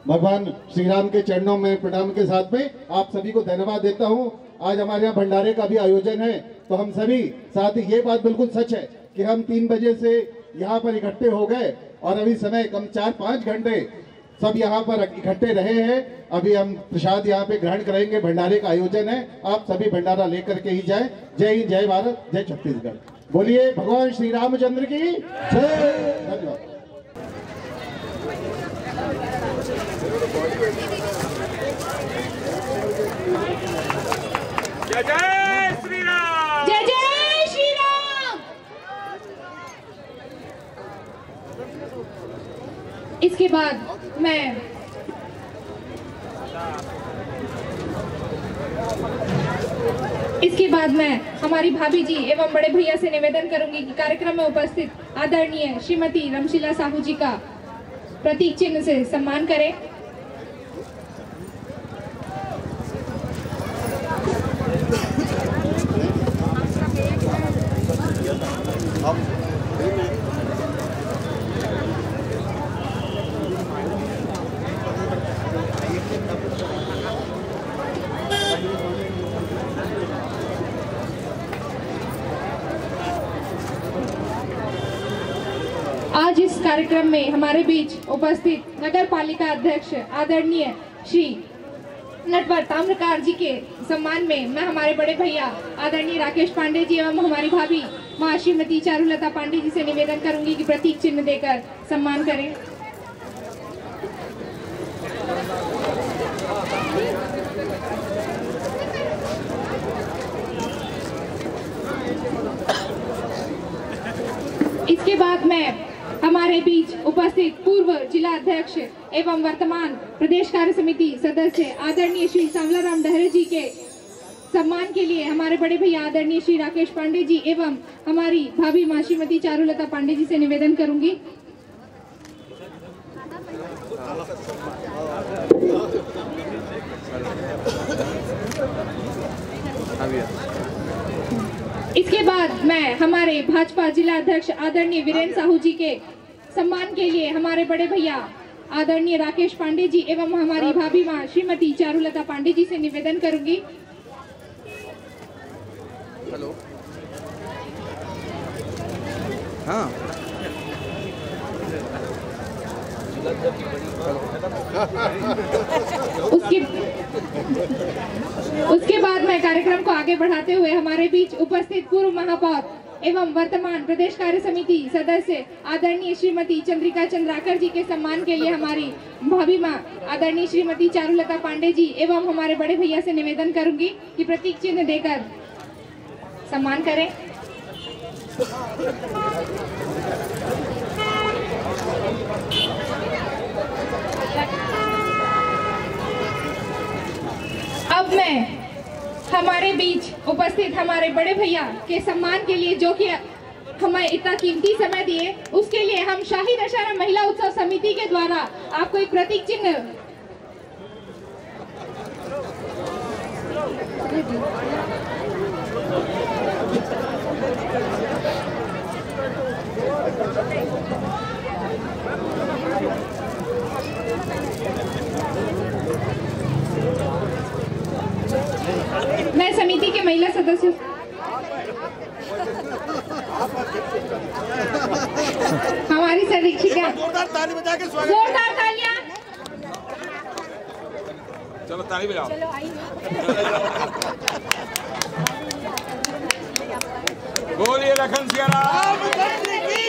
भगवान श्री राम के चरणों में प्रणाम के साथ में आप सभी को धन्यवाद देता हूं। आज हमारे यहाँ भंडारे का भी आयोजन है, तो हम सभी, साथ ही ये बात बिल्कुल सच है कि हम 3 बजे से यहाँ पर इकट्ठे हो गए और अभी समय कम 4-5 घंटे सब यहाँ पर इकट्ठे रहे हैं। अभी हम प्रसाद यहाँ पे ग्रहण करेंगे, भंडारे का आयोजन है, आप सभी भंडारा लेकर के ही जाए। जय हिंद, जय भारत, जय छत्तीसगढ़। बोलिए भगवान श्री रामचंद्र की जय। धन्यवाद।
जय जय श्री राम,
जय जय श्री राम। इसके बाद मैं हमारी भाभी जी एवं बड़े भैया से निवेदन करूंगी कि कार्यक्रम में उपस्थित आदरणीय श्रीमती रमशीला साहू जी का प्रतीक चिन्ह से सम्मान करें। आज इस कार्यक्रम में हमारे बीच उपस्थित नगर पालिका अध्यक्ष आदरणीय श्री नटवर ताम्रकार जी के सम्मान में मैं हमारे बड़े भैया आदरणीय राकेश पांडे जी एवं हमारी भाभी मां श्रीमती चारुलता पांडे जी से निवेदन करूंगी कि प्रतीक चिन्ह देकर सम्मान करें। इसके बाद मैं हमारे बीच उपस्थित पूर्व जिला अध्यक्ष एवं वर्तमान प्रदेश कार्य समिति सदस्य आदरणीय श्री सांवलाराम डहरे जी के सम्मान के लिए हमारे बड़े भैया आदरणीय श्री राकेश पांडे जी एवं हमारी भाभी मां श्रीमती चारुलता पांडे जी से निवेदन करूंगी। इसके बाद मैं हमारे भाजपा जिला अध्यक्ष आदरणीय वीरेंद्र साहू जी के सम्मान के लिए हमारे बड़े भैया आदरणीय राकेश पांडे जी एवं हमारी भाभी मां श्रीमती चारुलता पांडे जी से निवेदन करूंगी।
हेलो, हाँ,
उसके बाद मैं कार्यक्रम को आगे बढ़ाते हुए हमारे बीच उपस्थित पूर्व महापौर एवं वर्तमान प्रदेश कार्य समिति सदस्य आदरणीय श्रीमती चंद्रिका चंद्राकर जी के सम्मान के लिए हमारी भाभी मां आदरणीय श्रीमती चारुलता पांडे जी एवं हमारे बड़े भैया से निवेदन करूंगी कि प्रतीक चिन्ह देकर सम्मान करें। अब मैं हमारे बीच उपस्थित हमारे बड़े भैया के सम्मान के लिए जो कि हमें इतना कीमती समय दिए उसके लिए हम शाही दशहरा महिला उत्सव समिति के द्वारा आपको एक प्रतीक चिन्ह मैं समिति के महिला सदस्य हमारी सरीक्षिका
जोरदार ताली बजा के स्वागत।
जोरदार तालियां।
चलो ताली बजाओ। बोलिए लखन सिया राम की।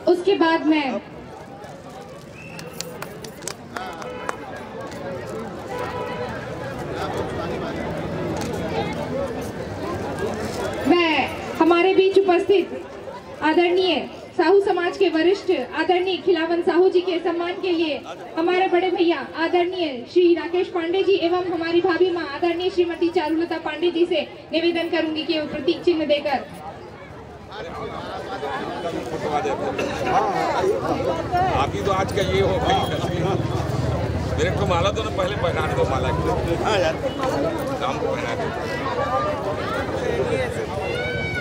उसके बाद मैं हमारे बीच उपस्थित आदरणीय साहू समाज के वरिष्ठ आदरणीय खिलावन साहू जी के सम्मान के लिए हमारे बड़े भैया आदरणीय श्री राकेश पांडे जी एवं हमारी भाभी मां आदरणीय श्रीमती चारुलता पांडे जी से निवेदन करूंगी कि वो प्रतीक चिन्ह देकर
आप ही तो आज का ये हो भाई। मेरे को माला तो ना पहले पहना दो माला शाम को पहना दो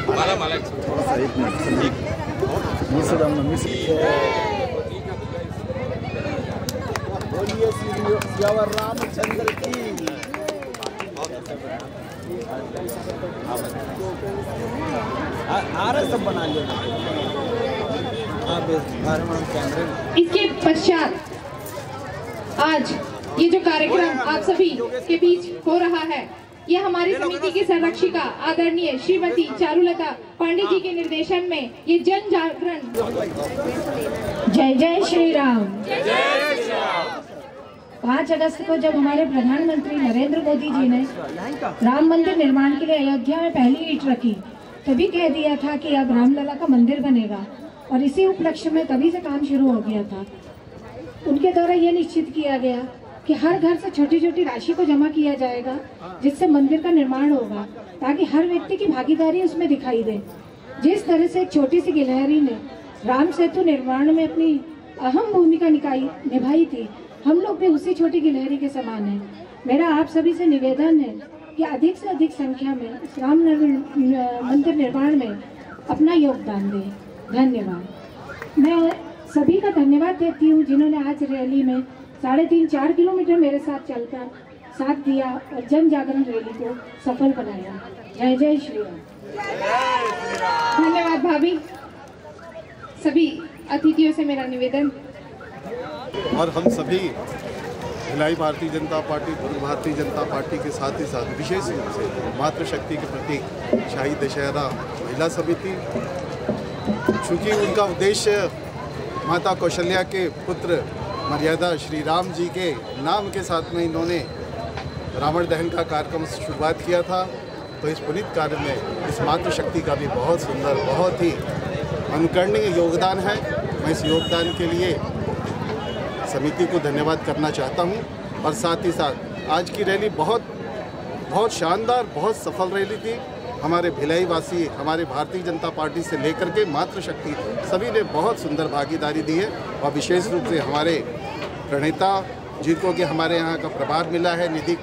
माला माला
बोलिए सियावर रामचंद्र की। सब बना लिया।
इसके पश्चात आज ये जो कार्यक्रम आप सभी के बीच हो रहा है ये हमारी समिति की संरक्षिका आदरणीय श्रीमती चारुलता पांडे जी के निर्देशन में ये जन जागरण।
जय जय श्री राम। 5 अगस्त को जब हमारे प्रधानमंत्री नरेंद्र मोदी जी ने राम मंदिर निर्माण के लिए अयोध्या में पहली ईंट रखी तभी कह दिया था कि अब रामलला का मंदिर बनेगा और इसी उपलक्ष्य में तभी से काम शुरू हो गया था। उनके द्वारा यह निश्चित किया गया कि हर घर से छोटी छोटी राशि को जमा किया जाएगा जिससे मंदिर का निर्माण होगा ताकि हर व्यक्ति की भागीदारी उसमें दिखाई दे। जिस तरह से एक छोटी सी गिलहरी ने राम सेतु निर्माण में अपनी अहम भूमिका निभाई थी हम लोग भी उसी छोटी गिलहरी के समान हैं। मेरा आप सभी से निवेदन है कि अधिक से अधिक संख्या में इस राम मंदिर निर्माण में अपना योगदान दें। धन्यवाद। मैं सभी का धन्यवाद देती हूँ जिन्होंने आज रैली में 3.5-4 किलोमीटर मेरे साथ चलकर साथ दिया और जन जागरण रैली को सफल बनाया। जय जय श्री राम।
धन्यवाद भाभी। सभी अतिथियों से मेरा निवेदन
और हम सभी भिलाई भारतीय जनता पार्टी, पूर्व भारतीय जनता पार्टी के साथ ही साथ विशेष रूप से मातृशक्ति के प्रतीक शाही दशहरा महिला समिति, चूँकि उनका उद्देश्य माता कौशल्या के पुत्र मर्यादा श्री राम जी के नाम के साथ में इन्होंने रावण दहन का कार्यक्रम से शुरुआत किया था, तो इस पुनीत कार्य में इस मातृशक्ति का भी बहुत सुंदर, बहुत ही अनुकरणीय योगदान है। मैं इस योगदान के लिए समिति को धन्यवाद करना चाहता हूं और साथ ही साथ आज की रैली बहुत शानदार, बहुत सफल रैली थी। हमारे भिलाई वासी, हमारे भारतीय जनता पार्टी से लेकर के मातृशक्ति सभी ने बहुत सुंदर भागीदारी दी है और विशेष रूप से हमारे प्रणेता जिनको कि हमारे यहाँ का प्रभार मिला है निधि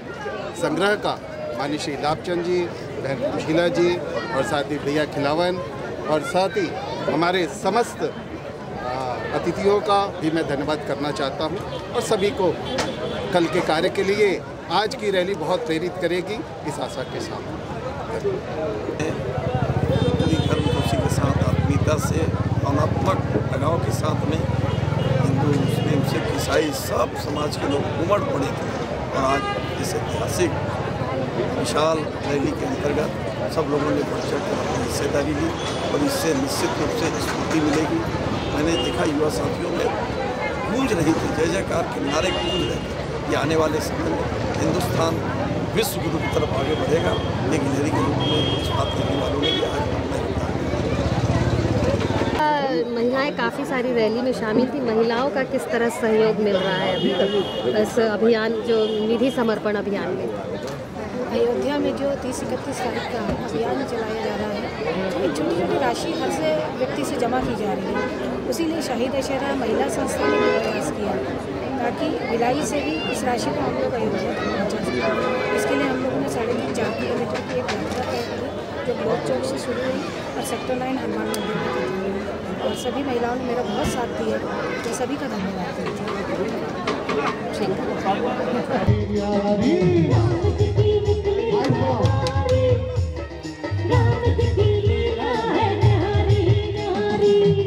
संग्रह का, माननीय श्री लाभचंद जी, बहन शीला जी और साथ ही भैया खिलावन और साथ ही हमारे समस्त अतिथियों का भी मैं धन्यवाद करना चाहता हूं और सभी को कल के कार्य के लिए आज की रैली बहुत प्रेरित करेगी, इस आशा के साथ।
धर्म खुशी के साथ आत्मीयता से भावनात्मक लगाव के साथ में हिंदू, मुस्लिम, सिख, ईसाई सब समाज के लोग उमड़ पड़े थे और आज इस ऐतिहासिक विशाल रैली के अंतर्गत सब लोगों ने बढ़ चढ़ कर अपनी हिस्सेदारी ली और इससे निश्चित रूप से स्फूर्ति मिलेगी। मैंने देखा युवा साथियों में गूंज रही थी, जय जयकार के नारे गूंज रहे थे। ये आने वाले समय में हिंदुस्तान विश्व गुरु की तरफ आगे बढ़ेगा, लेकिन लहरी के रूप में इस बात करने वालों ने भी आज
महिलाएं काफ़ी सारी रैली में शामिल थी। महिलाओं का किस तरह सहयोग मिल रहा है अभी तक इस अभियान, जो निधि समर्पण अभियान में?
अयोध्या में जो 30-31 तारीख का अभियान चलाया जा रहा है, तो एक छोटी छोटी राशि हर से व्यक्ति से जमा की जा रही है। उसीलिए शाही दशहरा महिला संस्था ने भी प्रयास किया ताकि भिलाई से भी इस राशि को हम लोग अयोध्या तक पहुँचा सकें। इसके लिए हम लोगों ने 3.5-4 किलोमीटर की एक यात्रा तय करी, जो ब्लॉक चौक से शुरू हुई और सेक्टर 9 हनुमान मंदिर में खत्म हुई और सभी महिलाओं ने मेरा बहुत साथ दिया, तो सभी का धन्यवाद करती हूँ।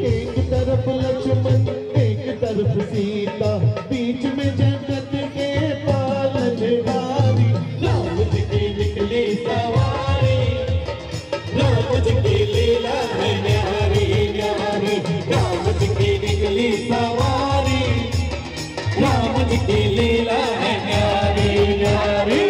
एक तरफ लक्ष्मण, एक तरफ सीता, बीच में जगत के पालनहारी, राम जी की निकली सवारी, राम जी की लीला है न्यारी न्यारी, राम जी की निकली सवारी, राम जी की लीला है न्यारी न्यारी।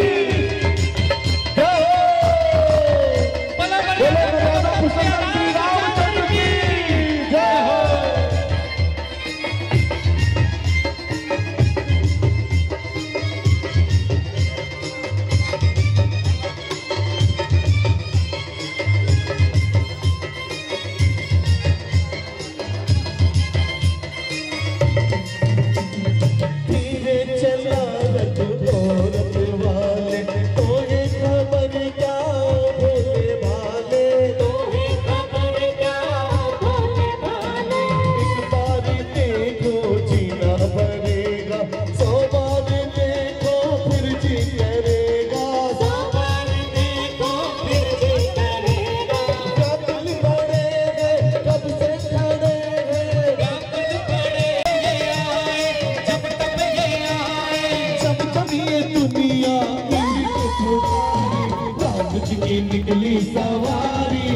निकली सवारी,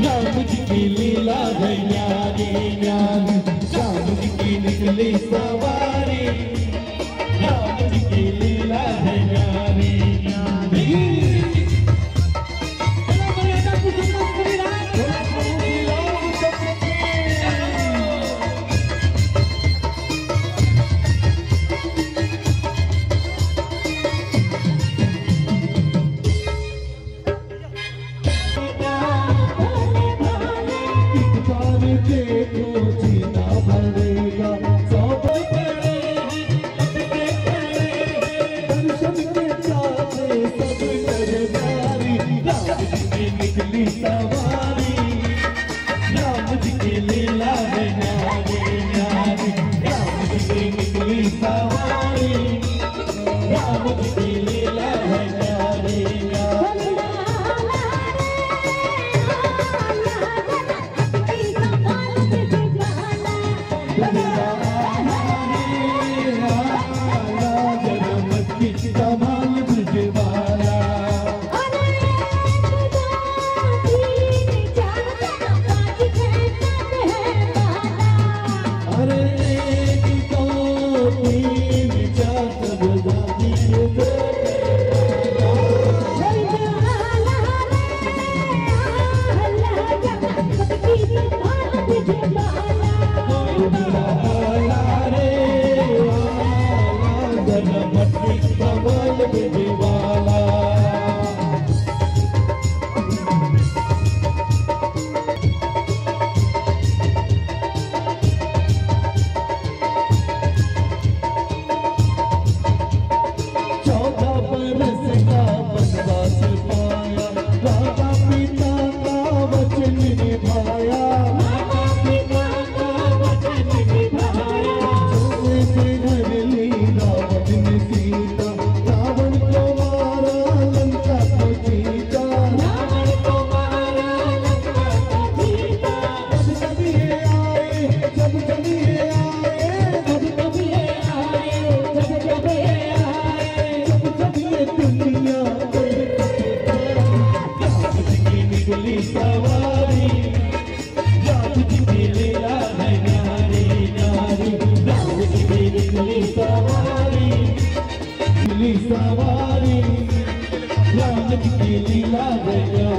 राम जी की लीला है न्यारी न्यारी, राम जी की निकली सवारी, राम जी की लीला है न्यारी न्यारी। राधे